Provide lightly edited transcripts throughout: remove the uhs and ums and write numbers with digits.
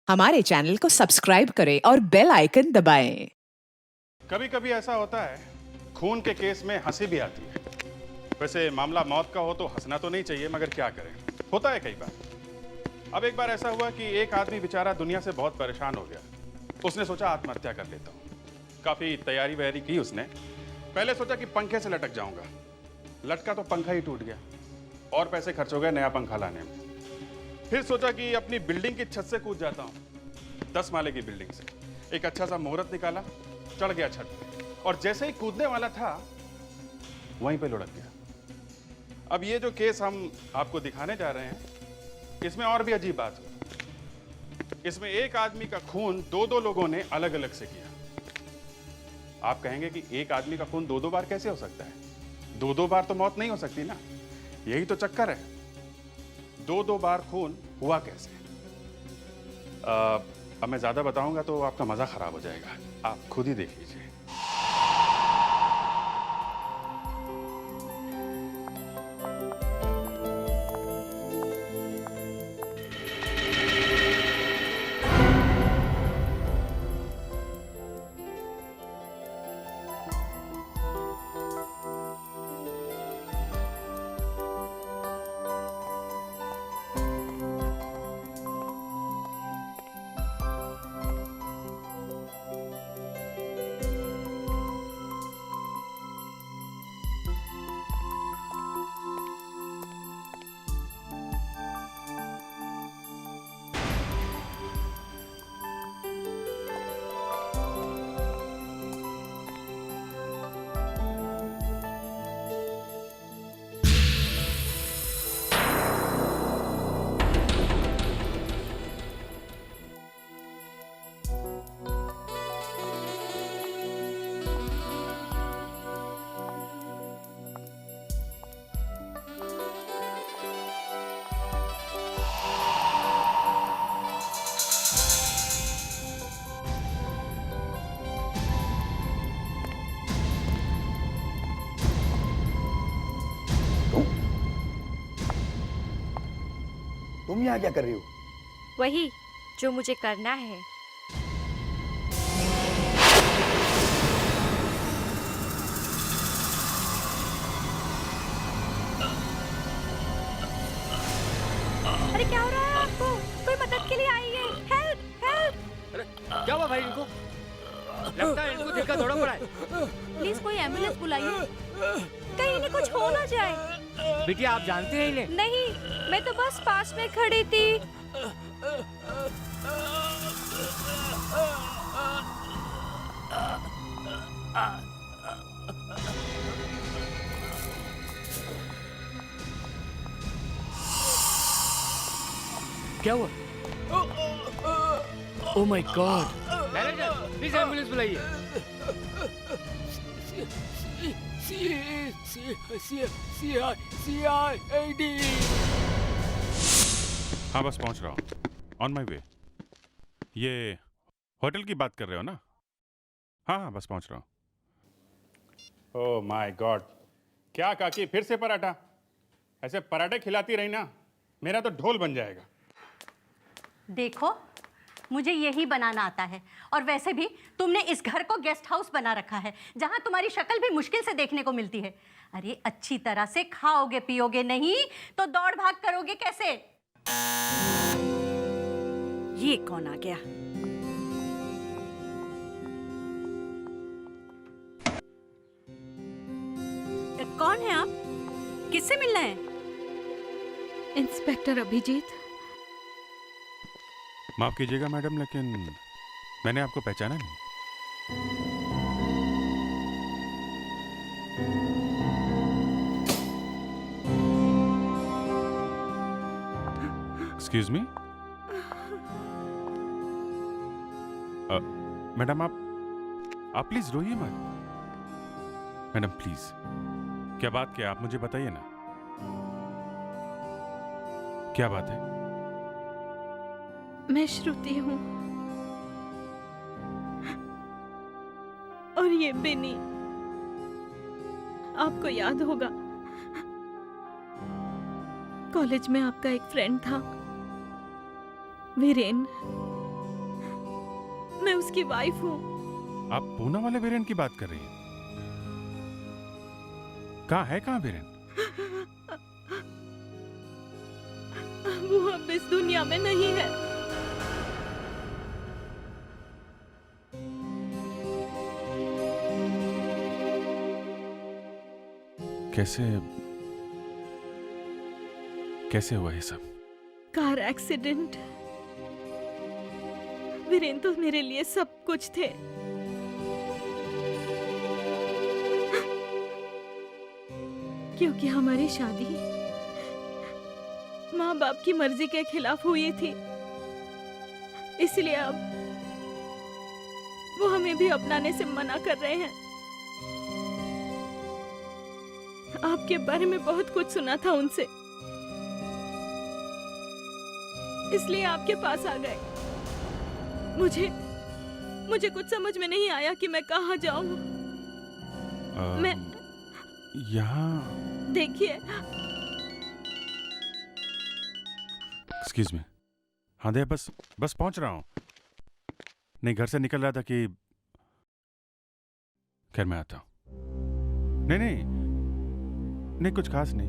हमारे चैनल को सब्सक्राइब करें और बेल आइकन दबाएं। कभी कभी ऐसा होता है, खून के केस में हंसी भी आती है। वैसे मामला मौत का हो तो हंसना तो नहीं चाहिए, मगर क्या करें, होता है कई बार। अब एक बार ऐसा हुआ कि एक आदमी बेचारा दुनिया से बहुत परेशान हो गया। उसने सोचा आत्महत्या कर लेता हूँ। काफ़ी तैयारी वैयारी की उसने। पहले सोचा कि पंखे से लटक जाऊंगा, लटका तो पंखा ही टूट गया और पैसे खर्च हो गए नया पंखा लाने में। फिर सोचा कि अपनी बिल्डिंग की छत से कूद जाता हूँ, 10 माले की बिल्डिंग से। एक अच्छा सा मुहूर्त निकाला, चढ़ गया छत पे, और जैसे ही कूदने वाला था वहीं पे लुढ़क गया। अब ये जो केस हम आपको दिखाने जा रहे हैं, इसमें और भी अजीब बात है। इसमें एक आदमी का खून दो लोगों ने अलग अलग से किया। आप कहेंगे कि एक आदमी का खून दो बार कैसे हो सकता है? दो बार तो मौत नहीं हो सकती ना, यही तो चक्कर है। दो बार खून हुआ कैसे? अब मैं ज्यादा बताऊंगा तो आपका मजा खराब हो जाएगा, आप खुद ही देख लीजिए। तुम यहाँ क्या कर रही हो? वही जो मुझे करना है। अरे क्या हो रहा है आपको? कोई मदद के लिए आइए। Help help. अरे क्या हुआ भाई इनको? लगता है इनको दिल का दौरा पड़ा है। प्लीज कोई एम्बुलेंस बुलाइए, कहीं इन्हें कुछ हो ना जाए। बिटिया आप जानते हैं इन्हें? नहीं, मैं तो बस पास में खड़ी थी। क्या हुआ? Oh my God! Manager please ambulance बुलाइए। हाँ बस पहुंच रहा हूँ, ऑन माई वे। ये होटल की बात कर रहे हो ना? हाँ बस पहुंच रहा हूँ। ओह माय गॉड, क्या काकी फिर से पराठा? ऐसे पराठे खिलाती रही ना, मेरा तो ढोल बन जाएगा। देखो, मुझे यही बनाना आता है, और वैसे भी तुमने इस घर को गेस्ट हाउस बना रखा है जहां तुम्हारी शक्ल भी मुश्किल से देखने को मिलती है। अरे अच्छी तरह से खाओगे पियोगे नहीं तो दौड़ भाग करोगे कैसे? ये कौन आ गया? कौन है आप? किससे मिलना है? इंस्पेक्टर अभिजीत। माफ कीजिएगा मैडम, लेकिन मैंने आपको पहचाना नहीं। एक्सक्यूज मी मैडम, आप प्लीज रोइए मत। मैडम प्लीज, क्या बात, क्या आप मुझे बताइए ना, क्या बात है? मैं श्रुति हूँ और ये बिनी। आपको याद होगा, कॉलेज में आपका एक फ्रेंड था वीरेन। मैं उसकी वाइफ हूँ। आप पूना वाले वीरेन की बात कर रही हैं? कहाँ वीरेन? वो अब इस दुनिया में नहीं है। कैसे हुआ ये सब? Car accident. वीरेन तो मेरे लिए सब कुछ थे। क्योंकि हमारी शादी माँ बाप की मर्जी के खिलाफ हुई थी, इसलिए अब वो हमें भी अपनाने से मना कर रहे हैं। आपके बारे में बहुत कुछ सुना था उनसे, इसलिए आपके पास आ गए। मुझे कुछ समझ में नहीं आया कि मैं कहाँ जाऊं। मैं यहाँ देखिए। Excuse me. हाँ दे, बस पहुंच रहा हूँ। नहीं, घर से निकल रहा था कि खैर मैं आता हूँ। नहीं कुछ खास नहीं।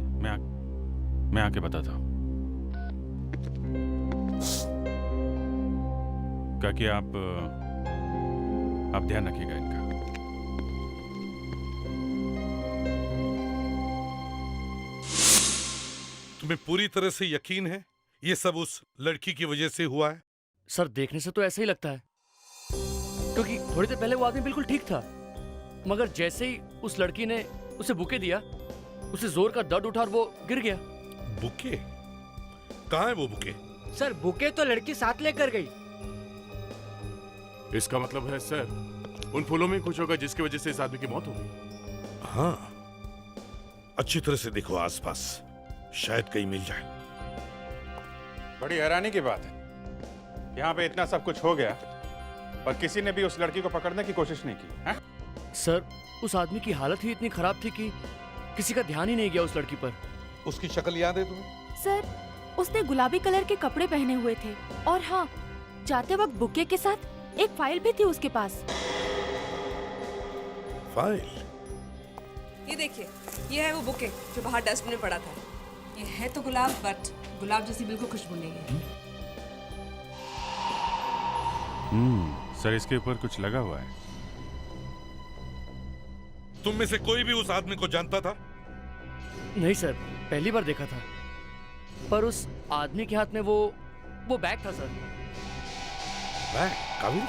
मैं आके बताता हूँ। क्या कि आप ध्यान रखिएगा इनका। तुम्हें पूरी तरह से यकीन है ये सब उस लड़की की वजह से हुआ है? सर देखने से तो ऐसा ही लगता है, क्योंकि थोड़ी देर पहले वो आदमी बिल्कुल ठीक था, मगर जैसे ही उस लड़की ने उसे बुके दिया, उसे जोर का दर्द उठा और वो गिर गया। बुके? कहाँ है वो बुके? सर बुके तो लड़की साथ लेकर गई। इसका मतलब है सर उन फूलों में कुछ होगा जिसकी वजह से इस आदमी की मौत हो गई। हाँ, अच्छी तरह से देखो आसपास, शायद कहीं मिल जाए। बड़ी हैरानी की बात है, यहाँ पे इतना सब कुछ हो गया और किसी ने भी उस लड़की को पकड़ने की कोशिश नहीं की है? सर उस आदमी की हालत ही इतनी खराब थी कि किसी का ध्यान ही नहीं गया उस लड़की पर। उसकी शक्ल याद है तुम्हें? सर उसने गुलाबी कलर के कपड़े पहने हुए थे, और हाँ, जाते वक्त बुके के साथ एक फाइल भी थी उसके पास। फाइल? ये देखिए, ये है वो बुके जो बाहर डस्टबिन में पड़ा था। ये है तो गुलाब, बट गुलाब जैसी बिल्कुल खुशबू नहीं है। सर इसके ऊपर कुछ लगा हुआ है। तुम में से कोई भी उस आदमी को जानता था? नहीं सर, पहली बार देखा था, पर उस आदमी के हाथ में वो बैग था सर। बैग? काबिल?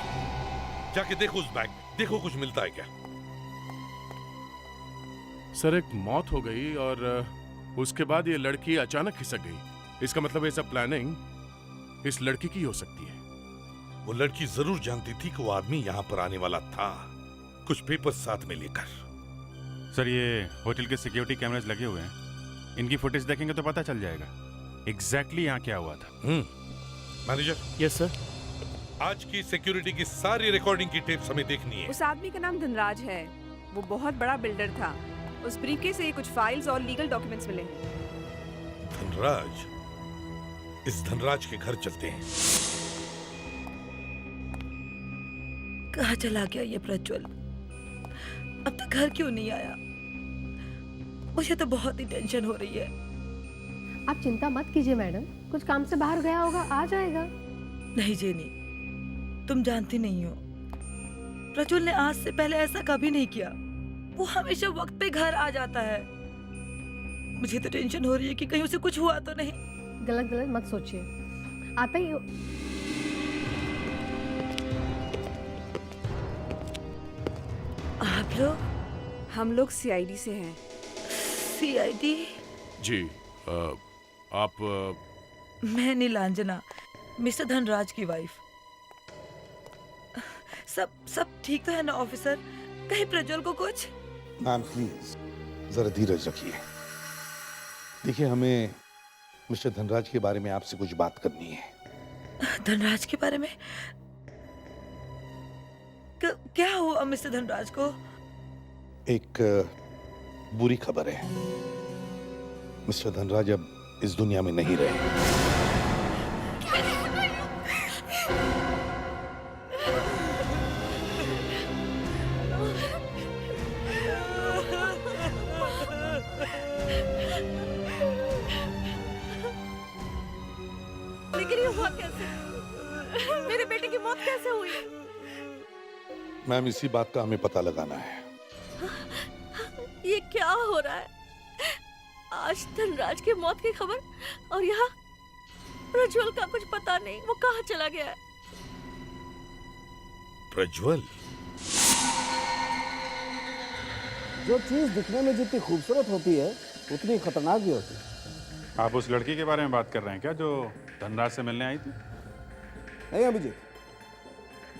जाके देखो उस बैग में, देखो कुछ मिलता है क्या। सर एक मौत हो गई और उसके बाद ये लड़की अचानक खिसक गई। इसका मतलब है सब प्लानिंग इस लड़की की हो सकती है। वो लड़की जरूर जानती थी कि वो आदमी यहाँ पर आने वाला था, कुछ पेपर साथ में लेकर। सर ये होटल के सिक्योरिटी कैमरास लगे हुए हैं, इनकी फुटेज देखेंगे तो पता चल जाएगा एग्जैक्टली यहाँ क्या हुआ था। मैनेजर। Yes sir. आज की सिक्योरिटी की सारी रिकॉर्डिंग की टेप्स हमें देखनी है। उस आदमी का नाम धनराज है, वो बहुत बड़ा बिल्डर था। उस ब्रीफकेस से कुछ फाइल्स और लीगल डॉक्यूमेंट्स मिले हैं। धनराज? इस धनराज के घर चलते हैं। कहाँ चला गया ये प्रज्वल? अब तक घर क्यों नहीं आया? मुझे तो बहुत ही टेंशन हो रही है। आप चिंता मत कीजिए मैडम, कुछ काम से बाहर गया होगा, आ जाएगा। नहीं जेनी, तुम जानती नहीं हो, प्रज्वल ने आज से पहले ऐसा कभी नहीं किया। वो हमेशा वक्त पे घर आ जाता है। मुझे तो टेंशन हो रही है कि कहीं उसे कुछ हुआ तो नहीं। गलत मत सोचिए, आता ही। आप लोग? हम लोग सीआईडी से हैं। सीआईडी? जी आप मैं नीलांजना, मिस्टर धनराज की वाइफ। सब ठीक तो है ना ऑफिसर? कहीं प्रज्वल को कुछ? मैम प्लीज जरा धीरज रखिए। देखिए, हमें मिस्टर धनराज के बारे में आपसे कुछ बात करनी है। धनराज के बारे में? क्या हुआ मिस्टर धनराज को? एक बुरी खबर है, मिस्टर धनराज अब इस दुनिया में नहीं रहे। मौत कैसे हुई? मैम, इसी बात का हमें पता लगाना है। ये क्या हो रहा है? आज धनराज की मौत की खबर और यहाँ प्रज्वल का कुछ पता नहीं, वो कहाँ चला गया है? प्रज्वल? जो चीज दिखने में जितनी खूबसूरत होती है उतनी खतरनाक भी होती है। आप उस लड़की के बारे में बात कर रहे हैं क्या, जो धनराज से मिलने आई थी? नहीं अभिजीत,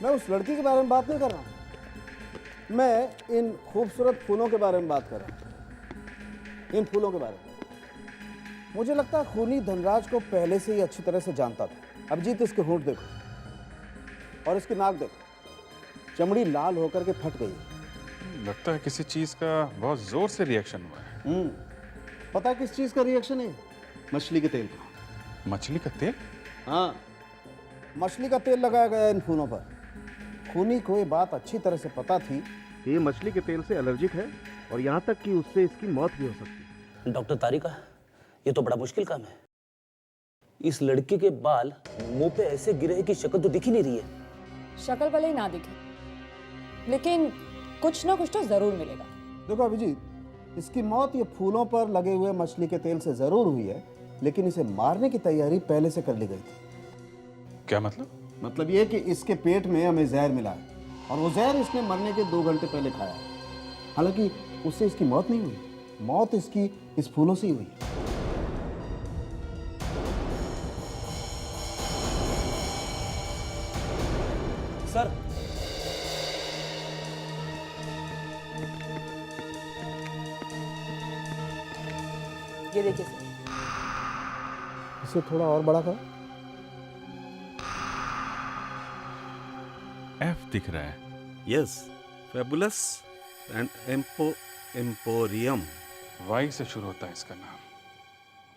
मैं उस लड़की के बारे में बात नहीं कर रहा हूँ। मैं इन खूबसूरत फूलों के बारे में बात कर रहा हूँ। इन फूलों के बारे में मुझे लगता है खूनी धनराज को पहले से ही अच्छी तरह से जानता था। अभिजीत, इसके होंठ देखो और इसकी नाक देखो, चमड़ी लाल होकर के फट गई। लगता है किसी चीज का बहुत जोर से रिएक्शन हुआ है। पता है किस चीज का रिएक्शन है? मछली के तेल का। मछली का तेल? हाँ, मछली का तेल लगाया गया इन फूलों पर। खूनी को ये बात अच्छी तरह से पता थी कि ये मछली के तेल से एलर्जिक है और यहाँ तक कि उससे इसकी मौत भी हो सकती है। डॉक्टर तारिका, ये तो बड़ा मुश्किल काम है। इस लड़के के बाल मुंह पे ऐसे गिरे हैं कि शक्ल तो दिख ही नहीं रही है। शक्ल भले ही ना दिखे, लेकिन कुछ ना कुछ तो जरूर मिलेगा। देखो अभिजीत, इसकी मौत ये फूलों पर लगे हुए मछली के तेल से जरूर हुई है, लेकिन इसे मारने की तैयारी पहले से कर ली गई थी। क्या मतलब? मतलब ये कि इसके पेट में हमें जहर मिला है और वो जहर इसने मरने के 2 घंटे पहले खाया। हालांकि उससे इसकी मौत नहीं हुई, मौत इसकी इस फूलों से ही हुई। सर, ये देखिए सर। इसे थोड़ा और बड़ा करो। एफ दिख रहा है। Yes, fabulous and emporium. Y से शुरू होता है इसका नाम।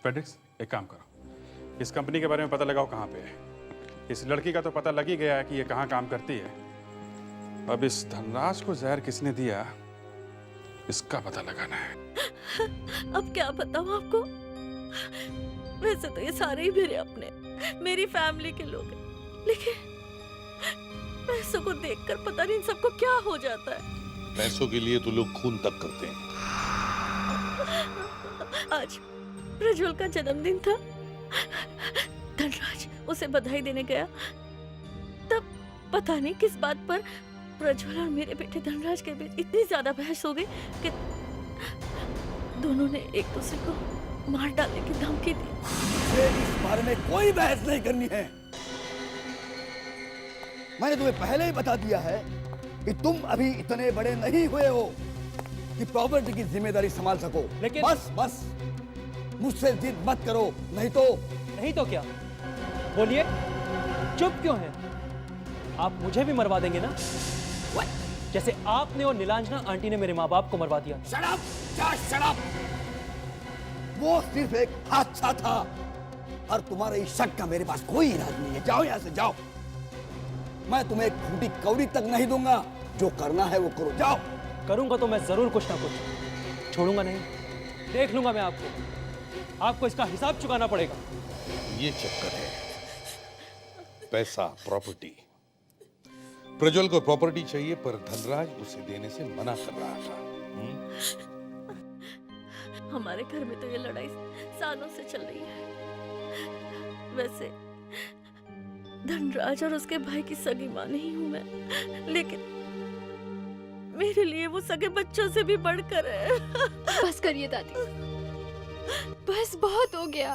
फेडेक्स, एक काम करो, इस कंपनी के बारे में पता लगाओ कहाँ पे है। इस लड़की का तो पता लग ही गया है कि ये कहाँ काम करती है। अब इस धनराज को जहर किसने दिया, इसका पता लगाना है। अब क्या बताऊं आपको? वैसे तो ये सारे ही मेरे अपने, मेरी फैमिली के लोग हैं, लेकिन पैसों को देखकर पता नहीं इन सबको क्या हो जाता है। पैसों के लिए तो लोग खून तक करते हैं। आज प्रज्वल का जन्मदिन था। धनराज उसे बधाई देने गया, तब पता नहीं किस बात पर प्रज्वल और मेरे बेटे धनराज के बीच इतनी ज्यादा बहस हो गई कि दोनों ने एक दूसरे को मार डालने की धमकी दी। इस बारे में कोई बहस नहीं करनी है। मैंने तुम्हें पहले ही बता दिया है कि तुम अभी इतने बड़े नहीं हुए हो कि प्रॉपर्टी की जिम्मेदारी संभाल सको। लेकिन बस मुझसे जिद मत करो, नहीं तो क्या? बोलिए, चुप क्यों हैं? आप मुझे भी मरवा देंगे ना, जैसे आपने और नीलांजना आंटी ने मेरे माँ बाप को मरवा दिया। Shut up! वो सिर्फ एक हादसा था और तुम्हारे इस शक का मेरे पास कोई इलाज नहीं है। जाओ यहाँ से, जाओ। मैं तुम्हें एक फूटी कौड़ी तक नहीं दूंगा। जो करना है वो करो, जाओ। करूंगा तो मैं जरूर कुछ ना कुछ, छोड़ूंगा नहीं। देख लूंगा मैं आपको इसका हिसाब चुकाना पड़ेगा। ये चक्कर है, पैसा, प्रॉपर्टी। प्रज्वल को प्रॉपर्टी चाहिए, पर धनराज उसे देने से मना कर रहा था। हमारे घर में तो ये लड़ाई सालों से चल रही है। वैसे धनराज और उसके भाई की सगी मां नहीं हूं मैं, लेकिन मेरे लिए वो सगे बच्चों से भी बढ़कर है। बस करिए दादी, बस बहुत हो गया।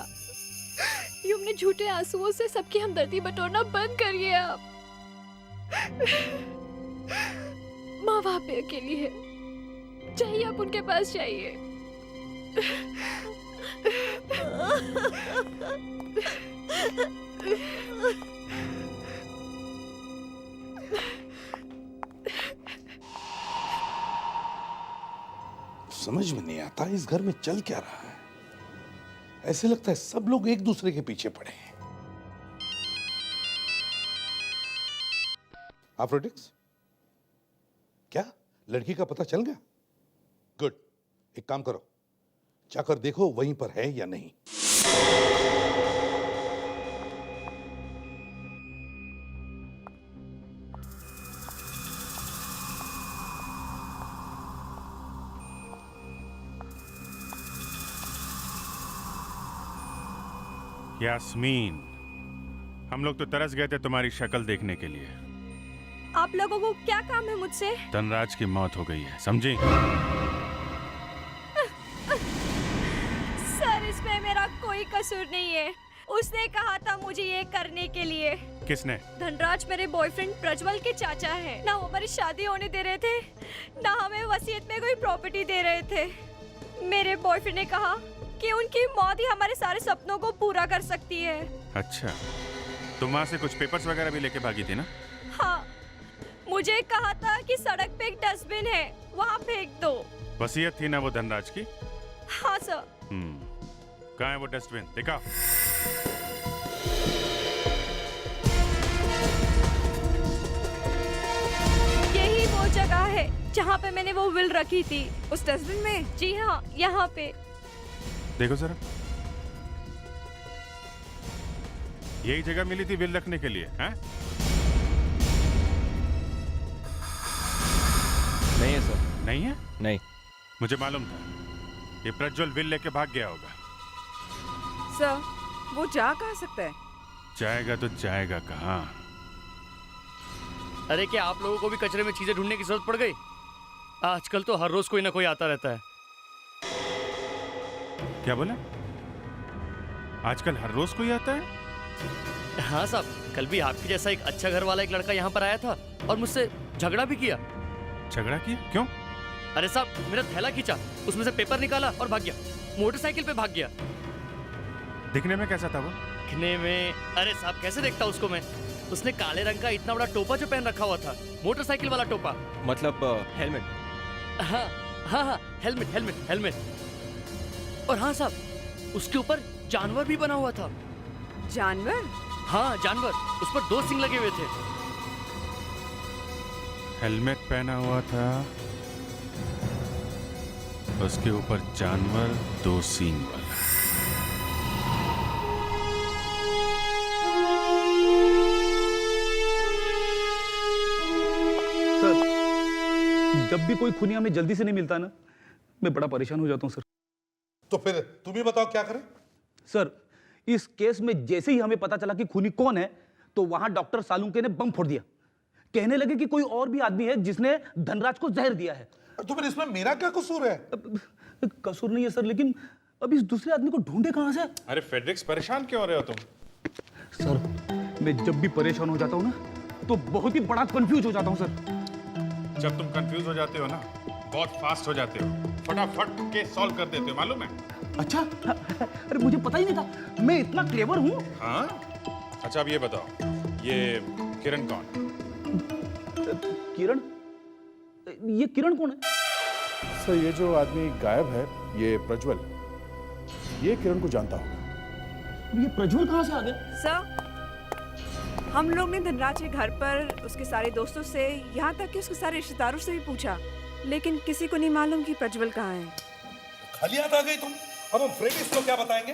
ये अपने झूठे आंसुओं से सबकी हमदर्दी बटोरना बंद करिए आप। माँ बाप भी अकेली है, चाहिए आप उनके पास जाइए। समझ में नहीं आता इस घर में चल क्या रहा है। ऐसे लगता है सब लोग एक दूसरे के पीछे पड़े हैं। आफ्रोडिक्स, क्या लड़की का पता चल गया? गुड, एक काम करो, जाकर देखो वहीं पर है या नहीं। यास्मीन, हम लोग तो तरस गए थे तुम्हारी शक्ल देखने के लिए। आप लोगों को क्या काम है मुझसे? धनराज की मौत हो गई है, समझी? सर, इसमें मेरा कोई कसूर नहीं है। उसने कहा था मुझे ये करने के लिए। किसने? धनराज मेरे बॉयफ्रेंड प्रज्वल के चाचा हैं। ना वो हमारी शादी होने दे रहे थे, ना हमें वसीयत में कोई प्रॉपर्टी दे रहे थे। मेरे बॉयफ्रेंड ने कहा कि उनकी मौत ही हमारे सारे सपनों को पूरा कर सकती है। अच्छा, तुम वहाँ से कुछ पेपर्स वगैरह भी लेके भागी थी ना? हाँ, मुझे कहा था कि सड़क पे एक डस्टबिन है, वहाँ फेंक दो। वसीयत थी ना वो धनराज की? हाँ सर। कहाँ है वो डस्टबिन? देखा? यही वो जगह है जहाँ पे मैंने वो विल रखी थी। उस डस्टबिन में? जी हाँ, यहाँ पे। देखो जरा, यही जगह मिली थी विल रखने के लिए, हैं? नहीं है सर। नहीं है? नहीं। मुझे मालूम था ये प्रज्वल विल लेके भाग गया होगा। सर, वो जा कहाँ सकता है? जाएगा तो जाएगा कहाँ? अरे क्या आप लोगों को भी कचरे में चीजें ढूंढने की जरूरत पड़ गई? आजकल तो हर रोज कोई ना कोई आता रहता है। क्या बोला? आजकल हर रोज कोई आता है? हाँ साहब, कल भी आपके जैसा एक अच्छा घर वाला एक लड़का यहाँ पर आया था और मुझसे झगड़ा भी किया। झगड़ा किया? क्यों? अरे साहब, मेरा थैला खींचा, उसमें से पेपर निकाला और भाग गया। मोटरसाइकिल पे भाग गया। दिखने में कैसा था वो? दिखने में? अरे साहब, कैसे देखता उसको मैं? उसने काले रंग का इतना बड़ा टोपा जो पहन रखा हुआ था, मोटरसाइकिल वाला टोपा। मतलब हेलमेट? हाँ हाँ हाँ, हेलमेट हेलमेट हेलमेट। और हाँ साहब, उसके ऊपर जानवर भी बना हुआ था। जानवर? हाँ जानवर, उस पर 2 सींग लगे हुए थे। हेलमेट पहना हुआ था, उसके ऊपर जानवर 2 सींग वाला। सर, जब भी कोई खूनी हमें जल्दी से नहीं मिलता ना, मैं बड़ा परेशान हो जाता हूँ सर। तो फिर तुम ही बताओ क्या करें? सर, इस केस में जैसे ही हमें पता चला कि खूनी कौन है, तो वहां डॉक्टर सालुंके ने बम फोड़ दिया। कहने लगे कि कोई और भी आदमी है जिसने धनराज को जहर दिया है। तो फिर इसमें मेरा क्या कसूर है? कसूर नहीं है सर, लेकिन अब इस दूसरे आदमी को ढूंढे कहां से? अरे फेड्रिक्स, परेशान क्यों हो रहे हो तुम? सर, मैं जब भी परेशान हो जाता हूँ ना, तो बहुत ही बड़ा कंफ्यूज हो जाता हूँ सर। जब तुम कंफ्यूज हो जाते हो ना, बहुत फास्ट हो जाते हो, फटाफट के सॉल्व कर देते हो, मालूम है? अच्छा, अरे मुझे पता ही नहीं था, मैं इतना क्लेवर हूँ। हाँ? अच्छा, अब ये बताओ, ये किरण कौन है? किरण? ये किरण कौन है? सर, ये जो आदमी गायब है, ये प्रज्वल, ये किरण को जानता होगा। ये प्रज्वल कहाँ से आ गया? सर, हम लोग ने धनराज के घर पर उसके सारे दोस्तों से, यहाँ तक कि उसके सारे रिश्तेदारों से भी पूछा, लेकिन किसी को नहीं मालूम कि प्रज्वल कहाँ है। खाली हाथ आ गई तुम? अब हम फ्रेडिक्स को क्या बताएंगे?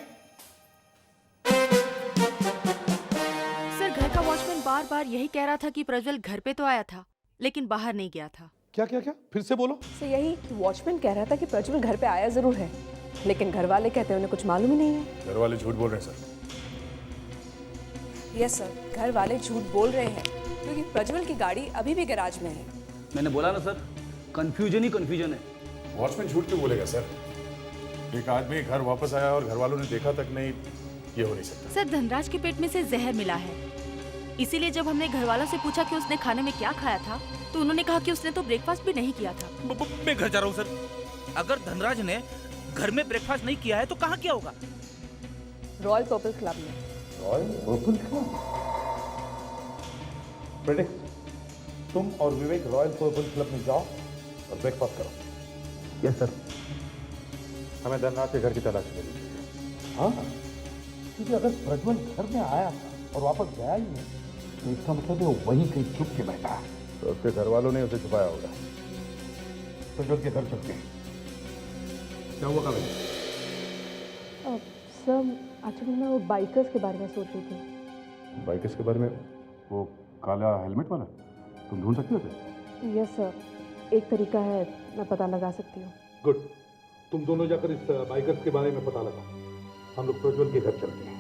सर, घर का वॉचमैन बार बार यही कह रहा था कि प्रज्वल घर पे तो आया था, लेकिन बाहर नहीं गया था। क्या क्या क्या? फिर से बोलो। सर, यही वॉचमैन कह रहा था कि प्रज्वल घर पे आया जरूर है, लेकिन घर वाले कहते हैं उन्हें कुछ मालूम ही नहीं है। घर वाले झूठ बोल रहे हैं सर। यस सर, घर वाले झूठ बोल रहे हैं क्योंकि प्रज्वल की गाड़ी अभी भी गैराज में है। मैंने बोला ना सर, कंफ्यूजन ही कंफ्यूजन है। वॉचमैन झूठ क्यों बोलेगा सर? एक आदमी घर वापस आया और घर वालों ने देखा तक नहीं, ये हो नहीं सकता। सर, धनराज के पेट में से जहर मिला है, इसीलिए जब हमने घर वालों से पूछा कि उसने खाने में क्या खाया था, तो उन्होंने कहा कि उसने तो ब्रेकफास्ट भी नहीं किया था। मैं घर जा रहा हूँ सर। अगर धनराज ने घर में ब्रेकफास्ट नहीं किया है तो कहाँ किया होगा? रॉयल पर्पल क्लब में। Royal purple club? फ्रेडिक्स, तुम और विवेक रॉयल पर्पल क्लब में जाओ और ब्रेकफास्ट करो। Yes sir. हमें धनराज के घर की तलाश मिली। हाँ, क्योंकि अगर प्रज्वल घर में आया था और वापस गया ही नहीं, तो इसका मतलब है वो वहीं कहीं छुप के बैठा है। तो उसके घर वालों ने उसे छुपाया होगा। प्रज्वल के घर चलते हैं। क्या हुआ कल? सर, एक्चुअली मैं वो बाइकर्स के बारे में सोच रही थी। बाइकर्स के बारे में? वो काला हेलमेट वाला? तुम ढूंढ सकती हो उसे? यस सर, एक तरीका है, मैं पता लगा सकती हूँ। गुड, तुम दोनों जाकर इस बाइकर्स के बारे में पता लगाओ। हम लोग प्रज्वल के घर चलते हैं।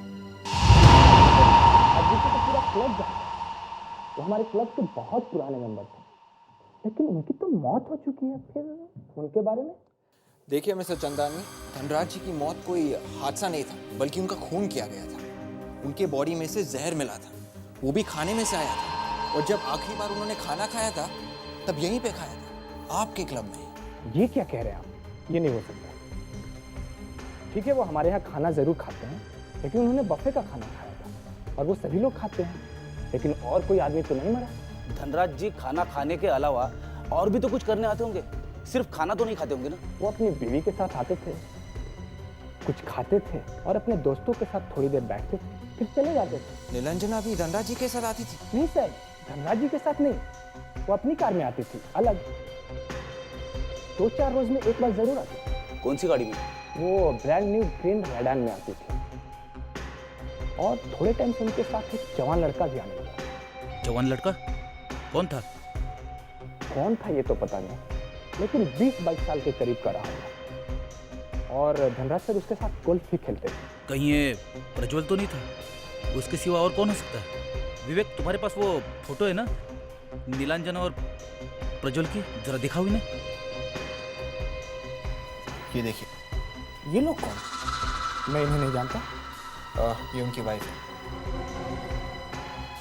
प्रभु को तो पूरा क्लब जानता है। वो हमारे क्लब के बहुत पुराने मेंबर थे, लेकिन उनकी तो मौत हो चुकी है। फिर उनके बारे में देखिए मिस्टर चंदानी, धनराज जी की मौत कोई हादसा नहीं था, बल्कि उनका खून किया गया था। उनके बॉडी में से जहर मिला था, वो भी खाने में से आया था। और जब आखिरी बार उन्होंने खाना खाया था तब यहीं पे खाया था, आपके क्लब में। ये क्या कह रहे हैं आप? ये नहीं हो सकता। ठीक है, वो हमारे यहाँ खाना जरूर खाते हैं, लेकिन उन्होंने बफे का खाना खाया था और वो सभी लोग खाते हैं, लेकिन और कोई आदमी तो नहीं मरा। धनराज जी खाना खाने के अलावा और भी तो कुछ करने आते होंगे, सिर्फ खाना तो नहीं खाते होंगे ना? वो अपनी बीवी के साथ आते थे, कुछ खाते थे और अपने दोस्तों के साथ थोड़ी देर बैठते थे, फिर चले जाते थे। नीलांजना भी धनराज जी के साथ आती थी? नहीं सर, धनराज जी के साथ नहीं, वो अपनी कार में आती थी, अलग। 2-4 रोज में एक बार जरूर आती थी। कौन सी गाड़ी में? वो ब्रांड न्यू ग्रीन रेडान में आती थी। और थोड़े टाइम से उनके साथ एक जवान लड़का भी आने लगा। जवान लड़का कौन था? कौन था ये तो पता नहीं, लेकिन 20-22 साल के करीब का रहा होगा। और धनराज सर उसके साथ गोल्फ भी खेलते थे। कहीं ये प्रज्वल तो नहीं था? उसके सिवा और कौन हो सकता है? विवेक, तुम्हारे पास वो फोटो है ना नीलांजना और प्रज्वल की? जरा दिखाओ इन्हें। ये देखिए। ये लोग कौन? मैं इन्हें नहीं जानता। ये उनकी वाइफ है।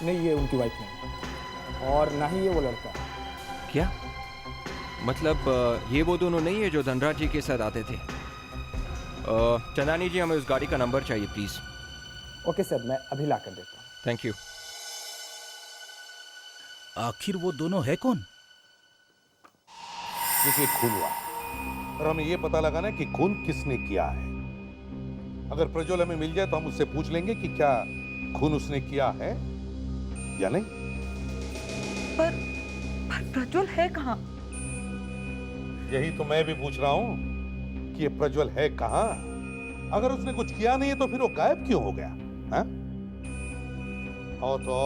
नहीं, ये उनकी वाइफ नहीं, और ना ही ये वो लड़का। क्या मतलब ये वो दोनों नहीं है जो धनराज जी के साथ आते थे? चंदानी जी, हमें उस गाड़ी का नंबर चाहिए प्लीज। ओके सर, मैं अभी ला कर देता हूँ। Thank you. आखिर वो दोनों है कौन? देखिए, खून हुआ और हमें ये पता लगाना है कि खून किसने किया है। अगर प्रज्वल हमें मिल जाए तो हम उससे पूछ लेंगे कि क्या खून उसने किया है या नहीं। पर प्रज्वल है कहाँ? यही तो मैं भी पूछ रहा हूं कि ये प्रज्वल है कहां। अगर उसने कुछ किया नहीं है तो फिर वो गायब क्यों हो गया? हाँ? और तो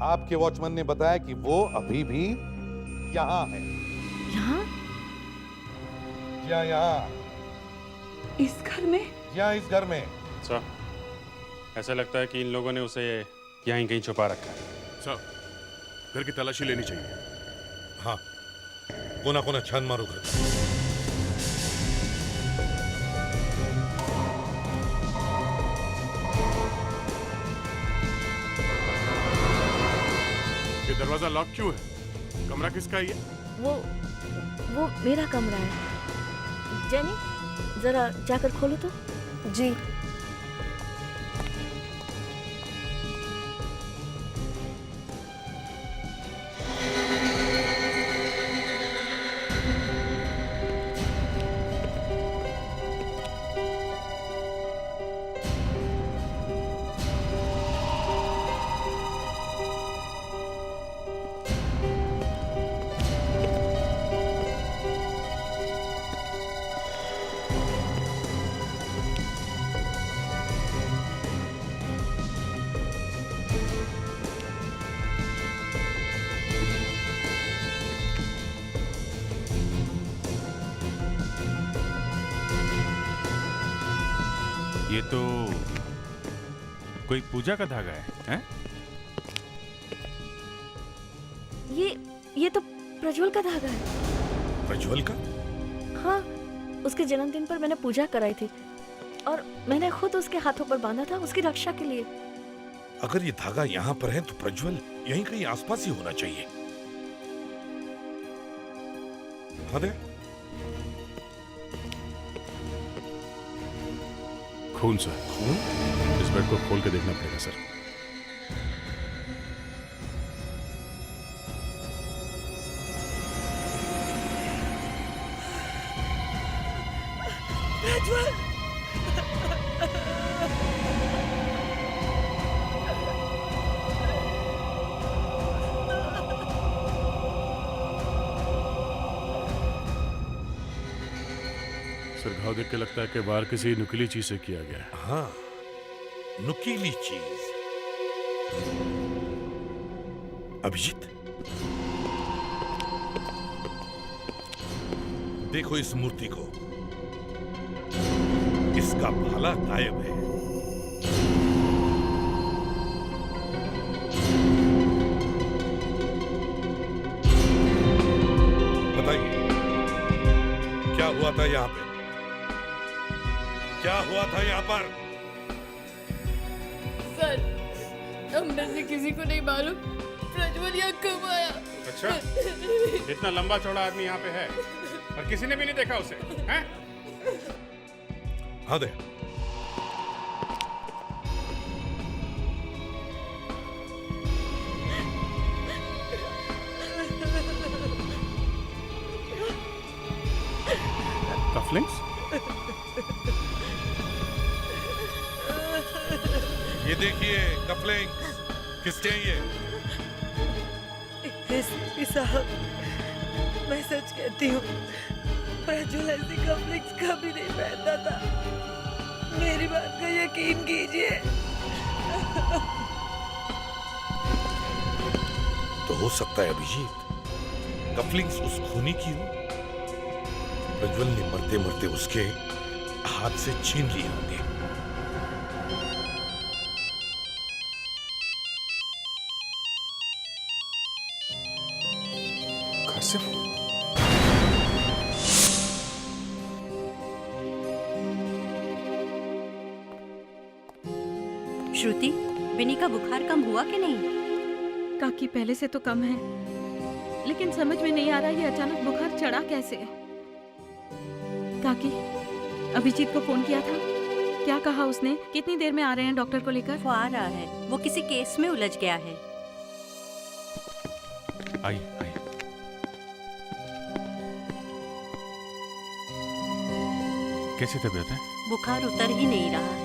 आपके वॉचमैन ने बताया कि वो अभी भी यहां है। यहाँ? यहाँ इस घर में? यहाँ इस घर में। सर, ऐसा लगता है कि इन लोगों ने उसे यहीं कहीं छुपा रखा है। सर, घर की तलाशी लेनी चाहिए। हाँ, कोना कोना छान मारो घर। ये दरवाजा लॉक क्यों है? कमरा किसका है ये? वो मेरा कमरा है। जेनी, जरा जाकर खोलो तो। जी। ये तो कोई पूजा का धागा है? ये तो प्रज्वल का धागा है। प्रज्वल का? हाँ, उसके जन्मदिन पर मैंने पूजा कराई थी और मैंने खुद उसके हाथों पर बांधा था उसकी रक्षा के लिए। अगर ये धागा यहाँ पर है तो प्रज्वल यहीं कहीं आसपास ही होना चाहिए। हाँ दे। खून सर। खून? इस बेड को खोल के देखना पड़ेगा सर। प्रज्वल! सर, घाव देख के लगता है कि वार किसी नुकीली चीज से किया गया है। हाँ, नुकीली चीज। अभिजीत, देखो इस मूर्ति को, इसका भाला गायब है। था यहाँ पे? क्या हुआ था यहाँ पर? सर, हम में से किसी को नहीं मालूम प्रज्वल यहाँ कब आया। अच्छा, इतना लंबा चौड़ा आदमी यहाँ पे है और किसी ने भी नहीं देखा उसे, हैं? हाँ दे। कफलिंग्स? ये देखिए कफलिंग्स। किसके हैं ये? एसपी साहब, मैं सच कहती हूँ, प्रज्वल ऐसी कफ्लिंग्स कभी नहीं पहनता था। मेरी बात का यकीन कीजिए। तो हो सकता है अभिजीत, कफलिंग्स उस खूनी की हो। प्रज्वल ने मरते मरते उसके हाथ से छीन लिए होंगे। घर से श्रुति, विनी का बुखार कम हुआ कि नहीं? काकी पहले से तो कम है, लेकिन समझ में नहीं आ रहा ये अचानक बुखार चढ़ा कैसे। काकी, अभिजीत को फोन किया था? क्या कहा उसने? कितनी देर में आ रहे हैं डॉक्टर को लेकर? वो आ रहा है, वो किसी केस में उलझ गया है। आइए आइए। कैसी तबीयत है? बुखार उतर ही नहीं रहा है।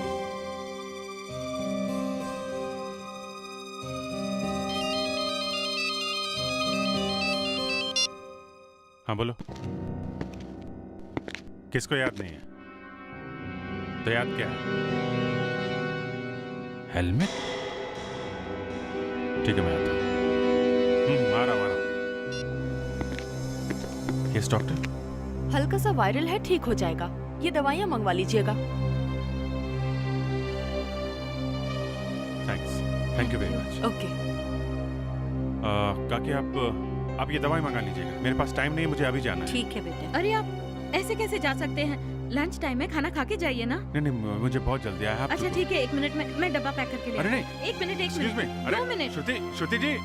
हाँ बोलो। किसको याद नहीं है? तो याद क्या है? हेलमेट? ठीक है मैं आता हूँ। आ रहा हूँ। Yes doctor. हल्का सा वायरल है, ठीक हो जाएगा। ये दवाइयाँ मंगवा लीजिएगा। Thanks, thank you very much. Okay. काकी आप ये दवाई मंगा लीजिएगा। मेरे पास टाइम नहीं है, मुझे अभी जाना है। ठीक है बेटे। अरे आप ऐसे कैसे जा सकते हैं? लंच टाइम है, खाना खा के जाइए ना। नहीं, मुझे बहुत जल्दी है। अच्छा ठीक है, 1 मिनट में मैं डब्बा पैक करके ले। अरे नहीं, 1 मिनट, 1 एक्सक्यूज मी। मिनट, अरे 2 मिनट। श्रुति जी।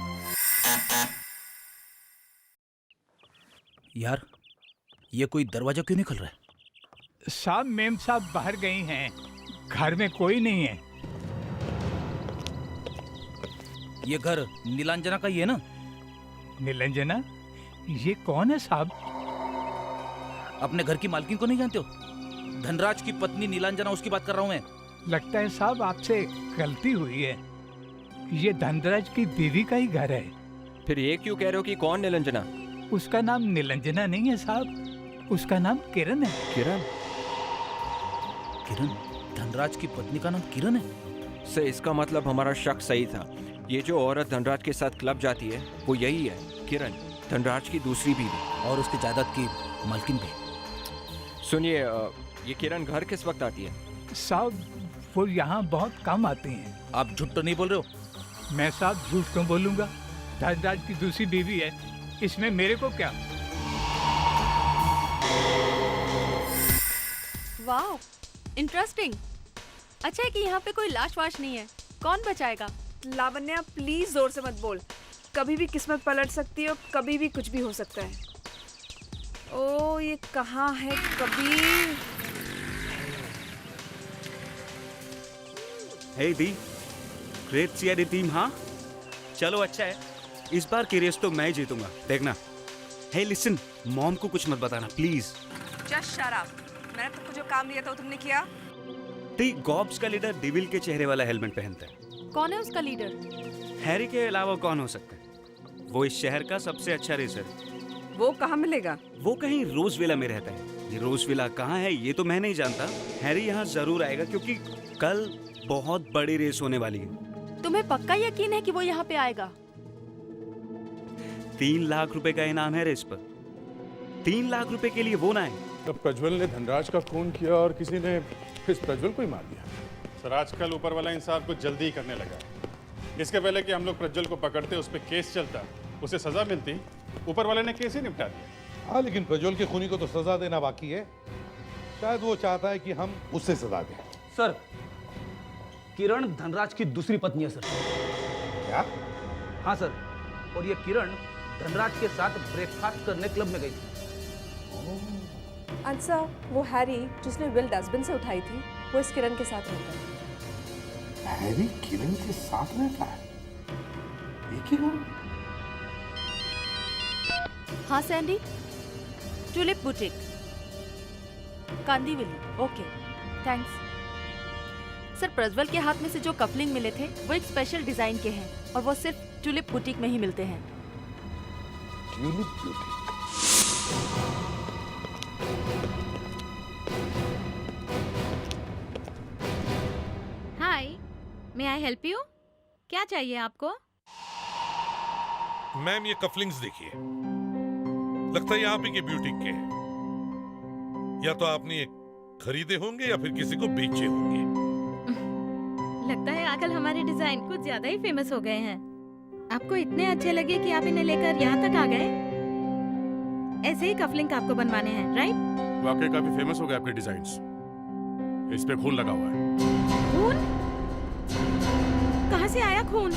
यार, ये कोई दरवाजा क्यों नहीं खुल रहा है? साहब, मेम साहब बाहर गई हैं, घर में कोई नहीं है। ये घर नीलांजना का ही है ना? नीलांजना? ये कौन है साहब? अपने घर की मालकिन को नहीं जानते हो? धनराज की पत्नी नीलांजना, उसकी बात कर रहा हूँ मैं। लगता है साहब आपसे गलती हुई है। ये धनराज की बीवी का ही घर है। फिर ये क्यों कह रहे हो कि कौन नीलांजना? उसका नाम नीलांजना नहीं है साहब, उसका नाम किरण है। किरण? किरण? धनराज की पत्नी का नाम किरण है? से इसका मतलब हमारा शक सही था। ये जो औरत धनराज के साथ क्लब जाती है वो यही है, किरण, धनराज की दूसरी बीवी और उसकी जायदाद की मालकिन भी। सुनिए, ये किरण घर किस वक्त आती है? साहब वो यहाँ बहुत कम आती हैं। आप झूठ तो नहीं बोल रहे हो? मैं साहब झूठ क्यों बोलूंगा? धनराज की दूसरी बीवी है, इसमें मेरे को क्या? वाह, इंटरेस्टिंग। अच्छा है कि यहाँ पे कोई लाश वाश नहीं है। कौन बचाएगा? लावण्या प्लीज जोर से मत बोल, कभी भी किस्मत पलट सकती है, कभी भी कुछ भी हो सकता है। ओ ये कहाँ है कबीर? हे दी, ग्रेट सीआईडी टीम। हाँ चलो अच्छा है, इस बार की रेस तो मैं जीतूंगा, देखना। हे लिसन, मॉम को कुछ मत बताना प्लीज। Just shut up. मैंने तुमको जो काम दिया था वो तुमने किया? दी, गॉब्स का लीडर डेविल के चेहरे वाला हेलमेट पहनता है। कौन है उसका लीडर? हैरी के अलावा कौन हो सकता है? वो इस शहर का सबसे अच्छा रेसर है। वो कहाँ मिलेगा? वो कहीं रोजविला में रहता है। ये रोजविला कहाँ है ये तो मैं नहीं जानता। हैरी यहाँ जरूर आएगा क्योंकि कल बहुत बड़ी रेस होने वाली है। तुम्हें पक्का यकीन है कि वो यहाँ पे आएगा? 3 लाख रुपए का इनाम है रेस पर। 3 लाख रुपए के लिए वो ना है। तब प्रज्वल ने धनराज का खून किया और किसी ने इस प्रज्वल को ही मार दिया। सर आजकल ऊपर वाला इंसान कुछ जल्दी ही करने लगा। इसके पहले कि हम लोग प्रज्वल को पकड़ते, उस पर केस चलता, उसे सजा मिलती, ऊपर वाले ने केस ही निपटा दिया। हाँ, लेकिन प्रज्वल के खूनी को तो सजा देना बाकी है। शायद वो चाहता है कि हम उससे सजा दें। सर, किरण धनराज की दूसरी पत्नी है सर। क्या? हाँ सर, और ये किरण धनराज के साथ ब्रेकफास्ट करने क्लब में गई थी। अच्छा, वो हैरी जिसने विल डस्टबिन से उठाई थी, वो इस किरण के साथ रहता है। हैरी किरण के साथ रहता है? एक ही घर? हाँ Sandy, tulip boutique, Kandivali. Okay, thanks. Sir, Prajwal के हाथ में से जो कपलिंग मिले थे वो एक स्पेशल डिजाइन के हैं और वो सिर्फ टुलिप बुटीक में ही मिलते हैं। Tulip boutique. Hi, may I help you? क्या चाहिए आपको? मैम, ये कफलिंग्स देखिए, लगता है यहाँ पे के ब्यूटीक के हैं। या तो आपने ये खरीदे होंगे या फिर किसी को बेचे होंगे। लगता है आजकल हमारे डिजाइन कुछ ज्यादा ही फेमस हो गए हैं। आपको इतने अच्छे लगे कि आप इन्हें लेकर यहाँ तक आ गए। ऐसे ही कफलिंग आपको बनवाने हैं, राइट? वाकई काफी फेमस हो गए आपके डिजाइन्स। इस पे खून लगा हुआ है। खून? कहाँ से आया खून?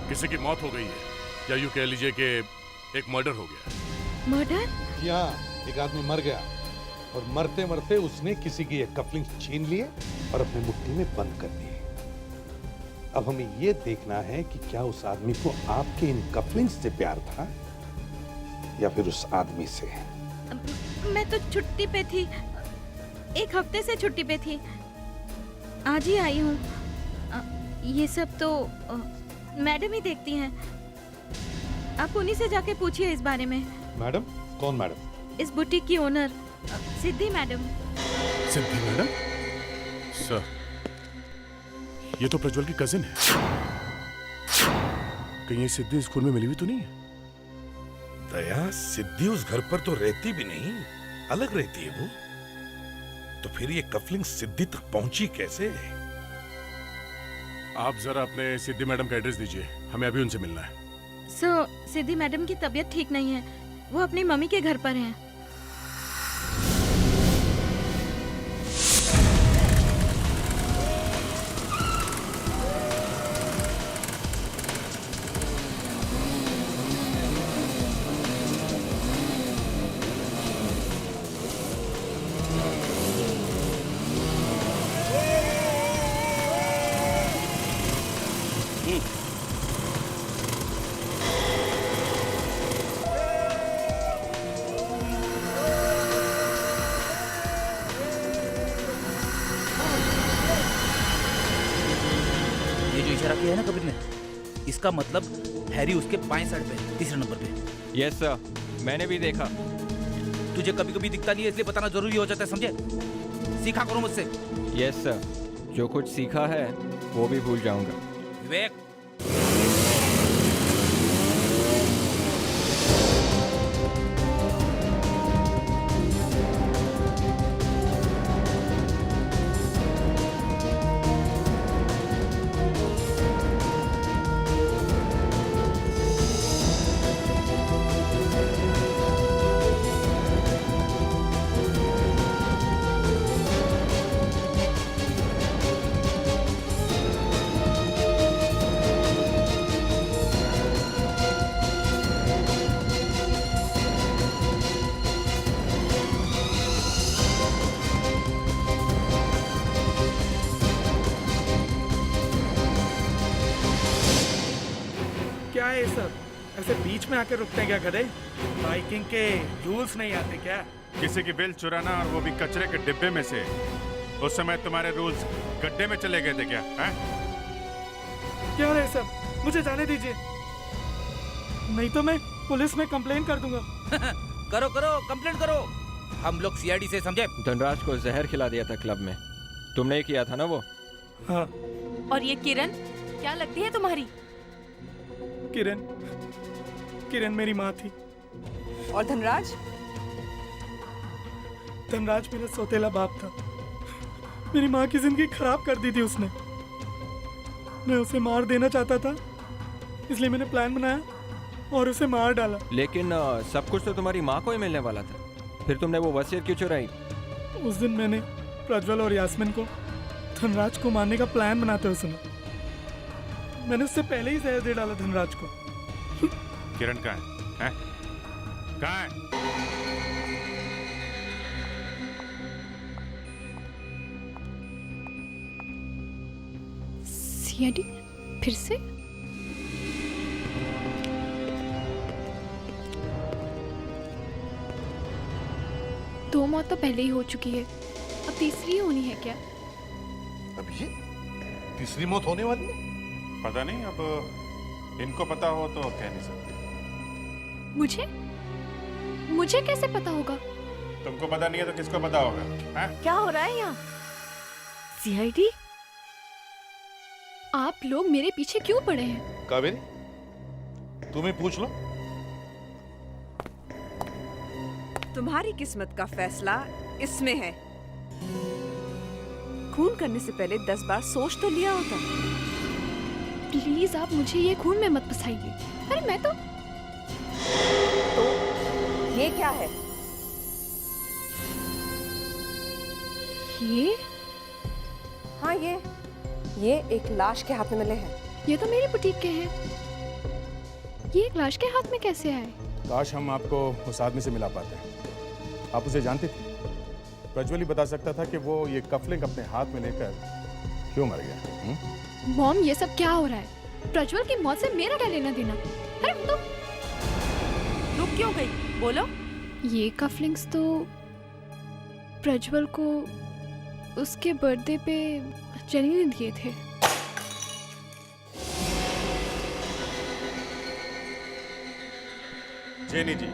किसी की मौत हो गई है, या यूं कह लीजिए कि एक मर्डर हो गया। मर्डर? यहाँ एक आदमी मर गया और मरते मरते उसने किसी की ये कफलिंग छीन लिए और अपनी मुट्ठी में बंद कर दिए। अब हमें ये देखना है कि क्या उस आदमी को आपके इन कफलिंग्स से प्यार था या फिर उस आदमी से। मैं तो छुट्टी पे थी, एक हफ्ते से छुट्टी पे थी, आज ही आई हूँ। ये सब तो मैडम ही देखती हैं। आप उन्हीं से जाके पूछिए इस बारे में। मैडम? कौन मैडम? इस बुटीक की ओनर सिद्धि मैडम। सिद्धि मैडम? सर, ये तो प्रज्वल की कजिन है। कहीं ये सिद्धि स्कूल में मिली हुई तो नहीं है? दया, सिद्धि उस घर पर तो रहती भी नहीं, अलग रहती है वो। तो फिर ये कफलिंग सिद्धि तक पहुंची कैसे? आप जरा अपने सिद्धि मैडम का एड्रेस दीजिए, हमें अभी उनसे मिलना है। सिद्धि मैडम की तबीयत ठीक नहीं है, वो अपनी मम्मी के घर पर हैं। इशारा किया है ना कबीर ने, इसका मतलब हैरी उसके बाएं साइड पे, तीसरे नंबर पे। यस सर, मैंने भी देखा। तुझे कभी कभी दिखता नहीं है, इसलिए बताना जरूरी हो जाता है, समझे? सीखा करो मुझसे। यस सर, जो कुछ सीखा है वो भी भूल जाऊंगा। विवेक, क्या है सब? ऐसे बीच में आकर रुकते हैं क्या गधे? बाइकिंग के रूल्स नहीं आते क्या? किसी की बिल चुराना, और वो भी कचरे के डिब्बे में से। उस समय तुम्हारे रूल्स गड्ढे में चले गए थे क्या? क्या है सब? मुझे जाने दीजिए, नहीं तो मैं पुलिस में कंप्लेन कर दूंगा। करो करो, कंप्लेंट करो, हम लोग सीआईडी से, समझे? धनराज को जहर खिला दिया था क्लब में, तुमने ही किया था ना वो? हाँ। और ये किरण क्या लगती है तुम्हारी? किरण मेरी माँ थी। और धनराज? धनराज मेरा सौतेला बाप था। मेरी माँ की जिंदगी खराब कर दी थी उसने। मैं उसे मार देना चाहता था, इसलिए मैंने प्लान बनाया और उसे मार डाला। लेकिन सब कुछ तो तुम्हारी माँ को ही मिलने वाला था, फिर तुमने वो वसीयत क्यों चुराई? उस दिन मैंने प्रज्वल और यास्मीन को धनराज को मारने का प्लान बनाते हुए सुना। मैंने उससे पहले ही जहर दे डाला धनराज को। किरण कहाँ है? हैं? कहाँ है? सीआईडी फिर से? दो मौत तो पहले ही हो चुकी है, अब तीसरी होनी है क्या? अब ये तीसरी मौत होने वाली है? पता नहीं, अब इनको पता हो तो कह नहीं सकते। मुझे कैसे पता होगा? तुमको पता नहीं है तो किसको पता होगा? हैं? क्या हो रहा है यहाँ? सीआईडी? आप लोग मेरे पीछे क्यों पड़े हैं? कावेरी, तुम्हें पूछ लो। तुम्हारी किस्मत का फैसला इसमें है। खून करने से पहले 10 बार सोच तो लिया होता। प्लीज आप मुझे ये खून में मत फंसाइए। अरे मैं तो ये क्या है? ये? हाँ ये एक लाश के हाथ में मिले हैं। ये तो मेरी बुटीक के हैं। ये एक लाश के हाथ में कैसे आए? काश हम आपको उस आदमी से मिला पाते। आप उसे जानते थे? प्रज्वल ही बता सकता था कि वो ये कफलिंग अपने हाथ में लेकर क्यों मर गया। मॉम, ये सब क्या हो रहा है? प्रज्वल की मौत से मेरा क्या लेना देना? अरे तो रुक क्यों गई? बोलो। ये कफलिंग्स तो प्रज्वल को उसके बर्थडे पे जेनी ने दिए थे। जेनी जी,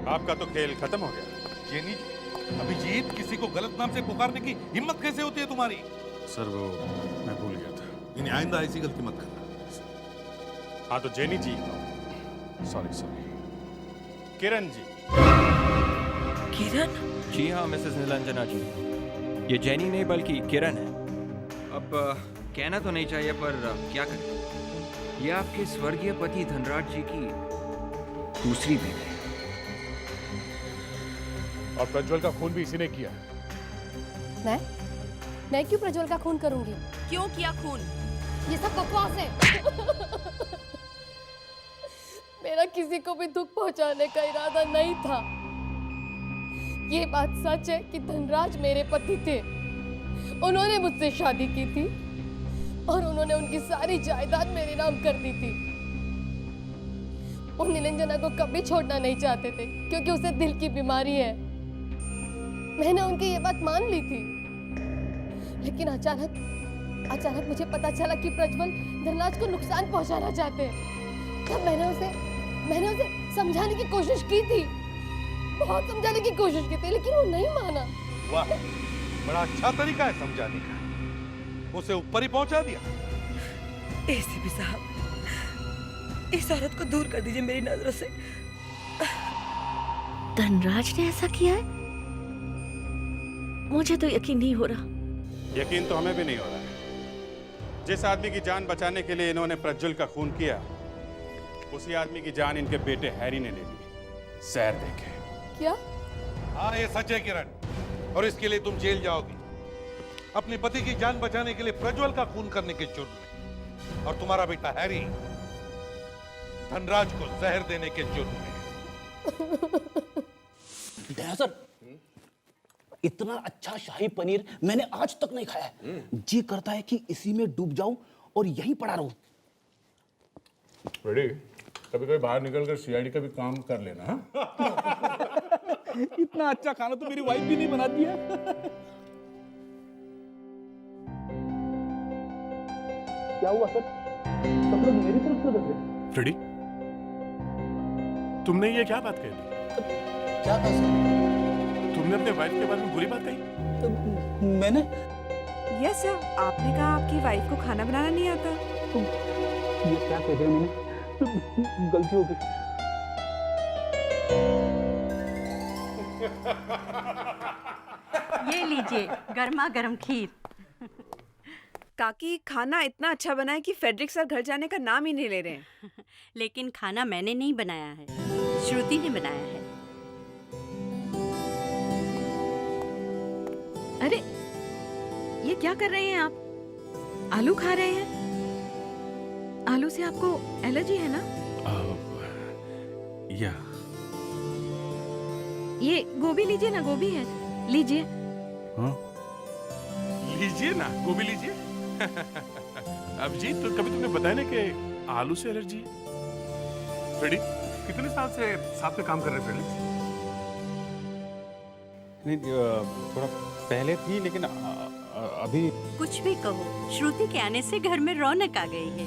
आपका तो खेल खत्म हो गया। जेनी जी, अभिजीत, किसी को गलत नाम से पुकारने की हिम्मत कैसे होती है तुम्हारी? सर वो मैं भूल गया था। इन्हें आइंदा ऐसी गलती मत करना। हाँ तो जेनी जी, सॉरी किरण जी। किरण? जी हाँ मिसेस नीलांजना जी, ये जेनी नहीं बल्कि किरण है। अब कहना तो नहीं चाहिए पर क्या करें, ये आपके स्वर्गीय पति धनराज जी की दूसरी बीवी है। और प्रज्वल का खून भी इसी ने किया। मैं क्यों प्रज्वल का खून करूंगी? क्यों किया खून? ये सब बकवास है। मेरा किसी को भी दुख पहुंचाने का इरादा नहीं था। ये बात सच है कि धनराज मेरे पति थे। उन्होंने मुझसे शादी की थी और उन्होंने उनकी सारी जायदाद मेरे नाम कर दी थी। वो नीलांजना को कभी छोड़ना नहीं चाहते थे क्योंकि उसे दिल की बीमारी है। मैंने उनकी ये बात मान ली थी, लेकिन अचानक मुझे पता चला कि प्रज्वल धनराज को नुकसान पहुंचाना चाहते हैं। तब मैंने उसे समझाने की कोशिश की थी, बहुत समझाने की कोशिश की थी, लेकिन वो नहीं माना। वाह, बड़ा अच्छा तरीका है समझाने का। उसे ऊपर ही पहुंचा दिया। एसीपी साहब, इस औरत को दूर कर दीजिए मेरी नजरों से। धनराज ने ऐसा किया है? मुझे तो यकीन नहीं हो रहा। यकीन तो हमें भी नहीं हो रहा है। जिस आदमी की जान बचाने के लिए इन्होंने प्रज्वल का खून किया, उसी आदमी की जान इनके बेटे हैरी ने ले ली। सैर देखे। क्या? हाँ, ये सच है किरण, और इसके लिए तुम जेल जाओगी। अपने पति की जान बचाने के लिए प्रज्वल का खून करने के जुर्म में, और तुम्हारा बेटा हैरी धनराज को जहर देने के जुर्म में। दया सर, इतना अच्छा शाही पनीर मैंने आज तक नहीं खाया है। जी करता है कि इसी में डूब जाऊं और यहीं पड़ा रहूं। रेडी? कभी कभी बाहर निकलकर सीआईडी का भी काम कर लेना। इतना अच्छा खाना तो मेरी वाइफ भी नहीं बनाती है। क्या हुआ सर? सब लोग मेरी तरफ से देख रहे। रेडी? तुमने ये क्या बात कह दी? क्या कहा सर? तुमने अपने वाइफ के बारे में बुरी बात कही? मैंने? यस सर, आपने कहा आपकी वाइफ को खाना बनाना नहीं आता। ये क्या कह दिया मैंने? गलती हो गई। ये लीजिए गर्मा गर्म खीर। काकी खाना इतना अच्छा बना है कि फेडरिक सर घर जाने का नाम ही नहीं ले रहे हैं। लेकिन खाना मैंने नहीं बनाया है, श्रुति ने बनाया है। अरे ये क्या कर रहे हैं आप? आलू खा रहे हैं? आलू से आपको एलर्जी है ना? या ये गोभी लीजिए ना, गोभी है, लीजिए। हाँ? लीजिए ना, गोभी लीजिए। अभिजीत, तो कभी तुमने बताया ना कि आलू से एलर्जी है? फ्रेडी, कितने साल से साथ में काम कर रहे हैं फ्रेडी? नहीं, थोड़ा पहले थी, लेकिन अभी कुछ भी कहो, श्रुति के आने से घर में रौनक आ गई है।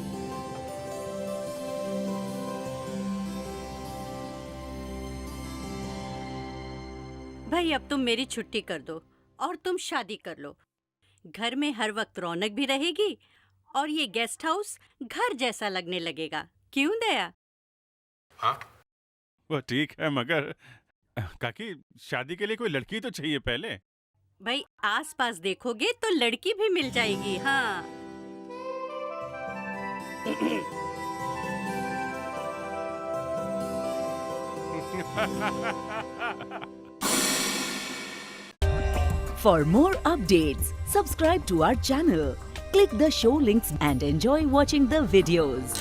भाई अब तुम मेरी छुट्टी कर दो और तुम शादी कर लो। घर में हर वक्त रौनक भी रहेगी और ये गेस्ट हाउस घर जैसा लगने लगेगा। क्यों दया? हाँ, वो ठीक है, मगर काकी शादी के लिए कोई लड़की तो चाहिए पहले। भाई आसपास देखोगे तो लड़की भी मिल जाएगी। हाँ। For more updates, subscribe to our channel, click the show links and enjoy watching the videos.